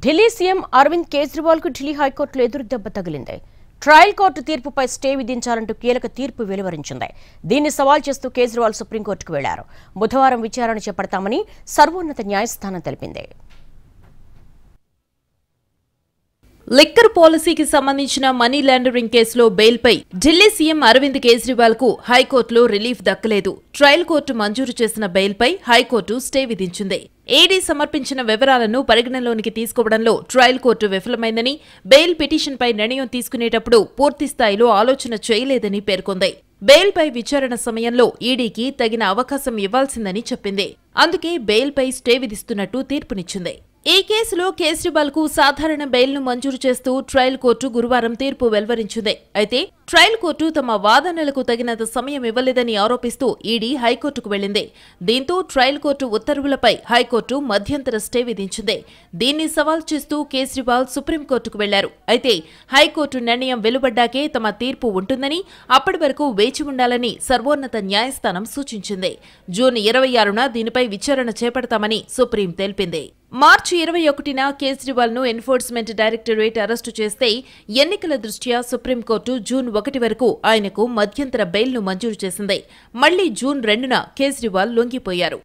Delhi CM Arvind Kejriwal కు ఢిల్లీ హైకోర్టులో ఎదురుదెబ్బ తగిలింది. ట్రయల్ కోర్టు తీర్పుపై స్టే విధించాలంటూ కీలక తీర్పు వెలువరించింది. దీన్ని సవాల్ చేస్తూ కేజ్రీవాల్ సుప్రీంకోర్టుకు వెళ్లారు. బుధవారం విచారణ చేపడతామని సర్వోన్నత న్యాయస్థానం తెలిపింది. లిక్కర్ పాలసీకి సంబంధించిన మనీ లాండరింగ్ కేసులో బెయిల్పై ఢిల్లీ సీఎం అరవింద్ కేజ్రీవాల్ కు హైకోర్టులో రిలీఫ్ దక్కలేదు. ట్రయల్ కోర్టు మంజూరు చేసిన బెయిల్పై హైకోర్టు స్టే విధించింది. ఈడీ సమర్పించిన వివరాలను పరిగణలోనికి తీసుకోవడంలో ట్రయల్ కోర్టు విఫలమైందని, బెయిల్ పిటిషన్పై నిర్ణయం తీసుకునేటప్పుడు పూర్తిస్థాయిలో ఆలోచన చేయలేదని పేర్కొంది. బెయిల్పై విచారణ సమయంలో ఈడీకి తగిన అవకాశం ఇవ్వాల్సిందని చెప్పింది. అందుకే బెయిల్పై స్టే విధిస్తున్నట్టు తీర్పునిచ్చింది. ఈ కేసులో కేజ్రీవాల్ కు సాధారణ బెయిల్ను మంజూరు చేస్తూ ట్రయల్ కోర్టు గురువారం తీర్పు వెలువరించింది. అయితే ట్రయల్ కోర్టు తమ వాదనలకు తగినంత సమయం ఇవ్వలేదని ఆరోపిస్తూ ఈడీ హైకోర్టుకు వెళ్లింది. దీంతో ట్రయల్ కోర్టు ఉత్తర్వులపై హైకోర్టు మధ్యంతర స్టే విధించింది. దీన్ని సవాల్ చేస్తూ కేజ్రీవాల్ సుప్రీంకోర్టుకు వెళ్లారు. అయితే హైకోర్టు నిర్ణయం వెలువడ్డాకే తమ తీర్పు ఉంటుందని, అప్పటి వరకు వేచి ఉండాలని సర్వోన్నత న్యాయస్థానం సూచించింది. జూన్ 26న దీనిపై విచారణ చేపడతామని సుప్రీం తెలిపింది. మార్చి 21న కేజ్రీవాల్ ను ఎన్ఫోర్స్మెంట్ డైరెక్టరేట్ అరెస్టు చేస్తే ఎన్నికల దృష్ట్యా సుప్రీంకోర్టు జూన్ 1 వరకు ఆయనకు మధ్యంతర బెయిల్ను మంజూరు చేసింది. మళ్లీ జూన్ 2న కేజ్రీవాల్ లొంగిపోయారు.